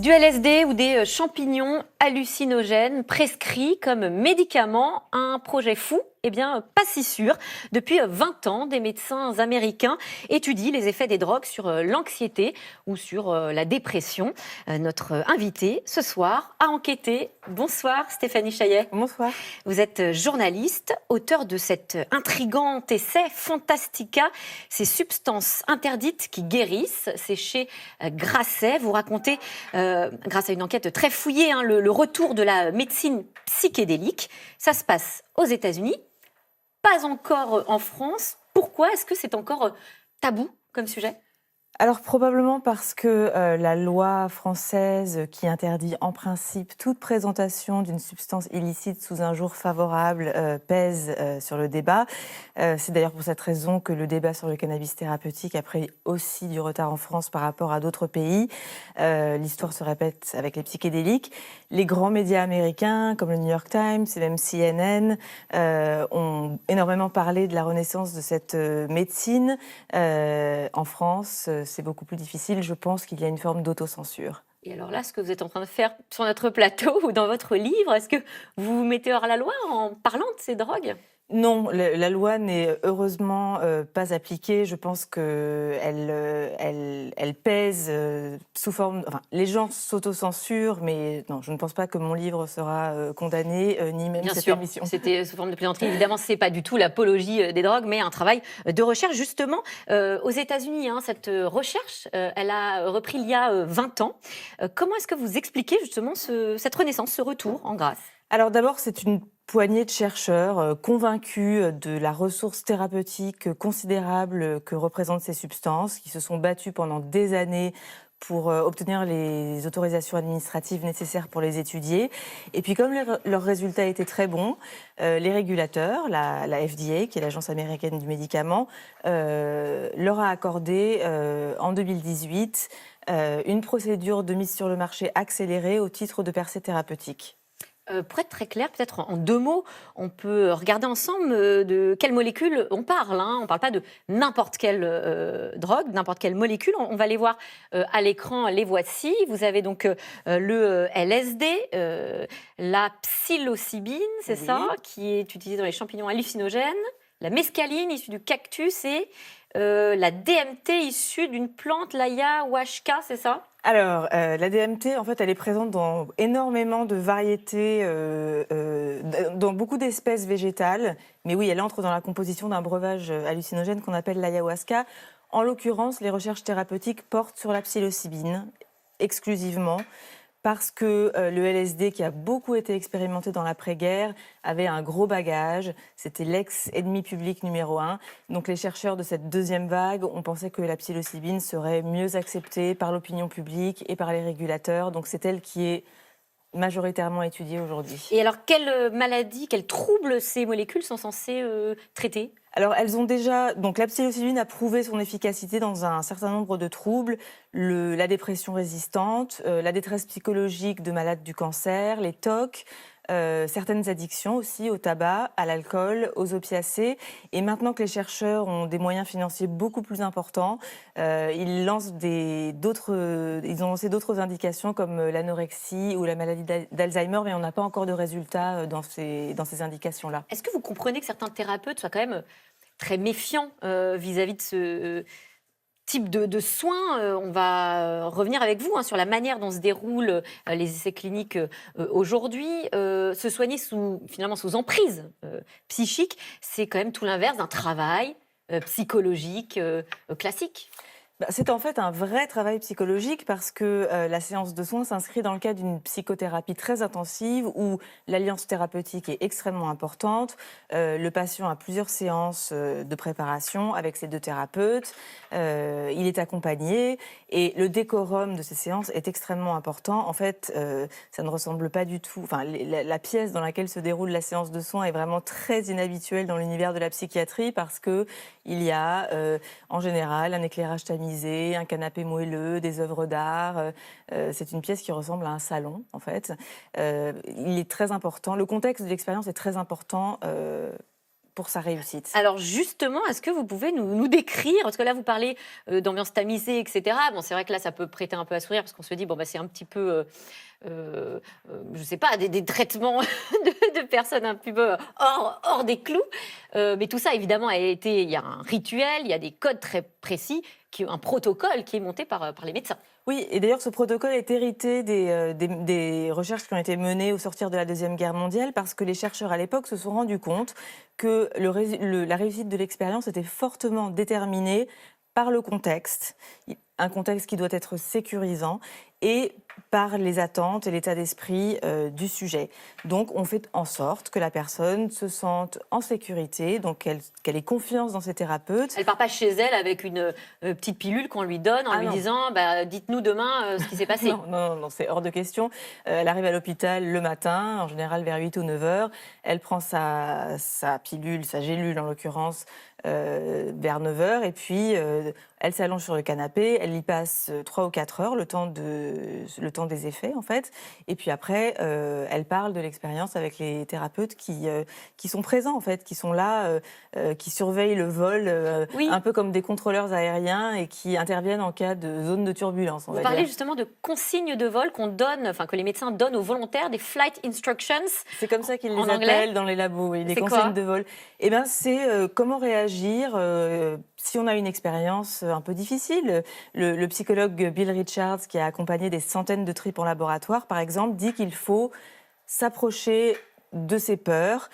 Du LSD ou des champignons hallucinogènes prescrits comme médicaments, un projet fou? Eh bien, pas si sûr. Depuis 20 ans, des médecins américains étudient les effets des drogues sur l'anxiété ou sur la dépression. Notre invité ce soir a enquêté. Bonsoir Stéphanie Chaillet. Bonsoir. Vous êtes journaliste, auteur de cet intrigant essai Fantastica, ces substances interdites qui guérissent. C'est chez Grasset. Vous racontez, grâce à une enquête très fouillée, le retour de la médecine psychédélique. Ça se passe aux États-Unis, pas encore en France. Pourquoi est-ce que c'est encore tabou comme sujet ? Alors probablement parce que la loi française qui interdit en principe toute présentation d'une substance illicite sous un jour favorable pèse sur le débat. C'est d'ailleurs pour cette raison que le débat sur le cannabis thérapeutique a pris aussi du retard en France par rapport à d'autres pays. L'histoire se répète avec les psychédéliques. Les grands médias américains comme le New York Times et même CNN ont énormément parlé de la renaissance de cette médecine. En France, c'est beaucoup plus difficile. Je pense qu'il y a une forme d'autocensure. Et alors là, ce que vous êtes en train de faire sur notre plateau ou dans votre livre, est-ce que vous vous mettez hors la loi en parlant de ces drogues ? Non, la loi n'est heureusement pas appliquée. Je pense qu'elle elle pèse sous forme... Enfin, les gens s'autocensurent, mais non, je ne pense pas que mon livre sera condamné, ni même Bien cette sûr, émission. c'était sous forme de plaisanterie. Évidemment, ce n'est pas du tout l'apologie des drogues, mais un travail de recherche. Justement, aux États-Unis, cette recherche, elle a repris il y a 20 ans. Comment est-ce que vous expliquez justement cette renaissance, ce retour en grâce ? Alors d'abord, c'est une poignée de chercheurs convaincus de la ressource thérapeutique considérable que représentent ces substances, qui se sont battus pendant des années pour obtenir les autorisations administratives nécessaires pour les étudier. Et puis comme leurs résultats étaient très bons, les régulateurs, la FDA, qui est l'Agence américaine du médicament, leur a accordé en 2018 une procédure de mise sur le marché accélérée au titre de percée thérapeutique. Pour être très clair, peut-être en 2 mots, on peut regarder ensemble de quelle molécule on parle. On ne parle pas de n'importe quelle drogue, n'importe quelle molécule. On va les voir à l'écran, les voici. Vous avez donc le LSD, la psilocybine, c'est Oui. ça, qui est utilisée dans les champignons hallucinogènes, la mescaline issue du cactus et la DMT issue d'une plante, l'ayahuasca, c'est ça ? Alors, la DMT, en fait, elle est présente dans énormément de variétés, dans beaucoup d'espèces végétales. Mais oui, elle entre dans la composition d'un breuvage hallucinogène qu'on appelle l'ayahuasca. En l'occurrence, les recherches thérapeutiques portent sur la psilocybine exclusivement, parce que le LSD, qui a beaucoup été expérimenté dans l'après-guerre, avait un gros bagage. C'était l'ex-ennemi public numéro 1. Donc les chercheurs de cette deuxième vague ont pensé que la psilocybine serait mieux acceptée par l'opinion publique et par les régulateurs. Donc c'est elle qui est majoritairement étudiée aujourd'hui. Et alors, quelles maladies, quels troubles ces molécules sont censées traiter ? Alors, elles ont déjà... Donc, la psilocybine a prouvé son efficacité dans un certain nombre de troubles. La dépression résistante, la détresse psychologique de malades du cancer, les TOC, certaines addictions aussi au tabac, à l'alcool, aux opiacés. Et maintenant que les chercheurs ont des moyens financiers beaucoup plus importants, ils ont lancé d'autres indications comme l'anorexie ou la maladie d'Alzheimer, mais on n'a pas encore de résultats dans ces indications-là. Est-ce que vous comprenez que certains thérapeutes soient quand même très méfiants vis-à-vis de ce type de soins? On va revenir avec vous sur la manière dont se déroulent les essais cliniques aujourd'hui. Se soigner finalement sous emprise psychique, c'est quand même tout l'inverse d'un travail psychologique classique. C'est en fait un vrai travail psychologique parce que la séance de soins s'inscrit dans le cadre d'une psychothérapie très intensive où l'alliance thérapeutique est extrêmement importante. Le patient a plusieurs séances de préparation avec ses 2 thérapeutes. Il est accompagné et le décorum de ces séances est extrêmement important. En fait, ça ne ressemble pas du tout... Enfin, la pièce dans laquelle se déroule la séance de soins est vraiment très inhabituelle dans l'univers de la psychiatrie parce qu'il y a en général un éclairage tamisé, un canapé moelleux, des œuvres d'art. C'est une pièce qui ressemble à un salon, en fait. Il est très important. Le contexte de l'expérience est très important pour sa réussite. Alors justement, est-ce que vous pouvez nous décrire, parce que là vous parlez d'ambiance tamisée, etc. Bon, c'est vrai que là ça peut prêter un peu à sourire parce qu'on se dit bon bah c'est un petit peu, je sais pas, des traitements de personnes un petit peu hors des clous. Mais tout ça évidemment il y a un rituel, il y a des codes très précis, un protocole qui est monté par les médecins. Oui, et d'ailleurs, ce protocole est hérité des recherches qui ont été menées au sortir de la Deuxième Guerre mondiale, parce que les chercheurs à l'époque se sont rendus compte que la réussite de l'expérience était fortement déterminée par le contexte, un contexte qui doit être sécurisant, et par les attentes et l'état d'esprit du sujet. Donc, on fait en sorte que la personne se sente en sécurité, donc qu'elle ait confiance dans ses thérapeutes. Elle part pas chez elle avec une petite pilule qu'on lui donne en lui disant bah, dites-nous demain ce qui s'est passé. Non, c'est hors de question. Elle arrive à l'hôpital le matin, en général vers 8 ou 9 heures. Elle prend sa pilule, sa gélule en l'occurrence, vers 9 heures. Et puis, elle s'allonge sur le canapé. Elle y passe 3 ou 4 heures, le temps des effets, en fait. Et puis après, elle parle de l'expérience avec les thérapeutes qui sont présents, en fait, qui sont là, qui surveillent le vol, Oui. un peu comme des contrôleurs aériens, et qui interviennent en cas de zone de turbulence. Vous parlez justement de consignes de vol que les médecins donnent aux volontaires, des flight instructions. C'est comme ça qu'ils les anglais appellent dans les labos, oui, des consignes de vol. Eh bien, c'est comment réagir si on a une expérience un peu difficile. Le psychologue Bill Richards, qui a accompagné des centaines de tripes en laboratoire, par exemple, dit qu'il faut s'approcher de ses peurs.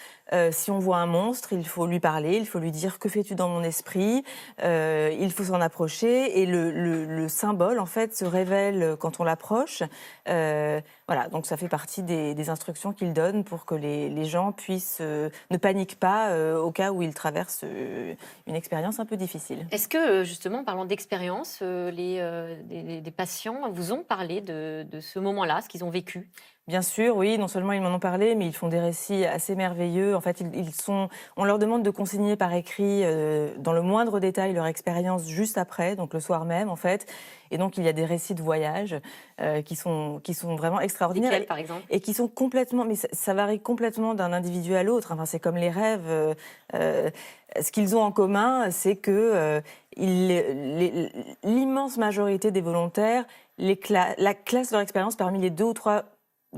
Si on voit un monstre, il faut lui parler, il faut lui dire « Que fais-tu dans mon esprit ?» Il faut s'en approcher, et le symbole, en fait, se révèle quand on l'approche. Voilà, donc ça fait partie des instructions qu'il donne pour que les gens puissent ne paniquent pas au cas où ils traversent une expérience un peu difficile. Est-ce que, justement, en parlant d'expérience, des patients vous ont parlé de ce moment-là, ce qu'ils ont vécu ? Bien sûr, oui, non seulement ils m'en ont parlé, mais ils font des récits assez merveilleux. En fait, on leur demande de consigner par écrit, dans le moindre détail, leur expérience juste après, donc le soir même, en fait. Et donc, il y a des récits de voyage qui sont vraiment extraordinaires. Lesquels, par exemple ? Et qui sont complètement... Mais ça varie complètement d'un individu à l'autre. Enfin, c'est comme les rêves. Ce qu'ils ont en commun, c'est que l'immense majorité des volontaires classent leur expérience parmi les 2 ou 3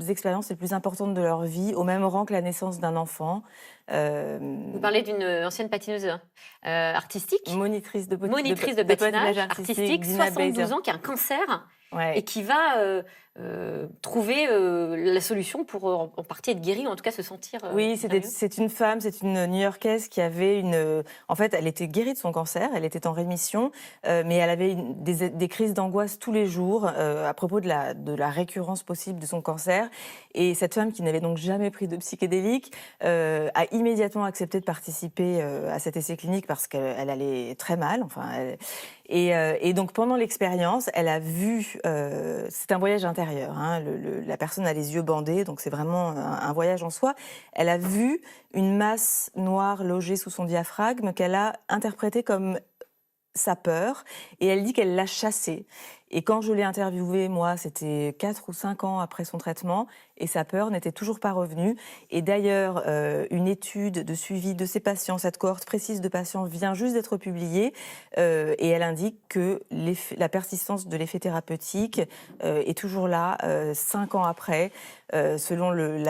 expériences les plus importantes de leur vie, au même rang que la naissance d'un enfant. Vous parlez d'une ancienne patineuse artistique, monitrice de patinage artistique, 72 ans, qui a un cancer, ouais, et qui va trouver la solution pour en partie être guérie, ou en tout cas se sentir oui, c'est une femme, c'est une New-Yorkaise qui avait en fait, elle était guérie de son cancer, elle était en rémission, mais elle avait des crises d'angoisse tous les jours à propos de la récurrence possible de son cancer. Et cette femme, qui n'avait donc jamais pris de psychédélique, a immédiatement accepté de participer à cet essai clinique parce qu'elle allait très mal. Enfin, et donc pendant l'expérience, elle a vu, c'est un voyage intérieur, hein, la personne a les yeux bandés, donc c'est vraiment un voyage en soi. Elle a vu une masse noire logée sous son diaphragme qu'elle a interprétée comme sa peur, et elle dit qu'elle l'a chassée. Et quand je l'ai interviewée, moi, c'était 4 ou 5 ans après son traitement, et sa peur n'était toujours pas revenue. Et d'ailleurs, une étude de suivi de ces patients, cette cohorte précise de patients, vient juste d'être publiée, et elle indique que la persistance de l'effet thérapeutique est toujours là, 5 ans après. Selon le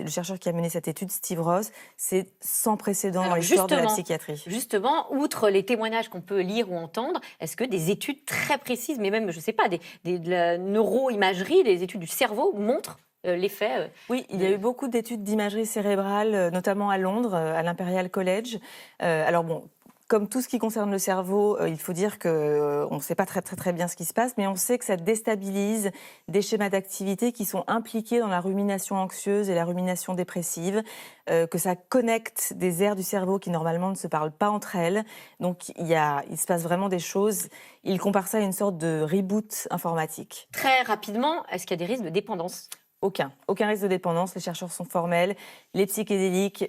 chercheur qui a mené cette étude, Steve Ross, c'est sans précédent dans l'histoire de la psychiatrie. Justement, outre les témoignages qu'on peut lire ou entendre, est-ce que des études très précises, mais même, je ne sais pas, de la neuroimagerie, des études du cerveau montrent l'effet Oui, il y a eu beaucoup d'études d'imagerie cérébrale, notamment à Londres, à l'Imperial College. Alors bon, comme tout ce qui concerne le cerveau, il faut dire qu'on ne sait pas très bien ce qui se passe, mais on sait que ça déstabilise des schémas d'activité qui sont impliqués dans la rumination anxieuse et la rumination dépressive, que ça connecte des aires du cerveau qui normalement ne se parlent pas entre elles. Donc il se passe vraiment des choses. Il compare ça à une sorte de reboot informatique. Très rapidement, est-ce qu'il y a des risques de dépendance ? Aucun risque de dépendance. Les chercheurs sont formels. Les psychédéliques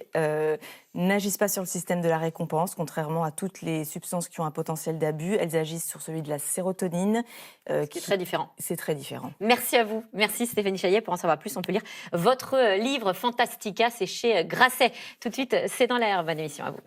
n'agissent pas sur le système de la récompense, contrairement à toutes les substances qui ont un potentiel d'abus. Elles agissent sur celui de la sérotonine. C'est très différent. C'est très différent. Merci à vous. Merci Stéphanie Chaillet. Pour en savoir plus, on peut lire votre livre Fantastica, c'est chez Grasset. Tout de suite, c'est dans l'air. Bonne émission à vous.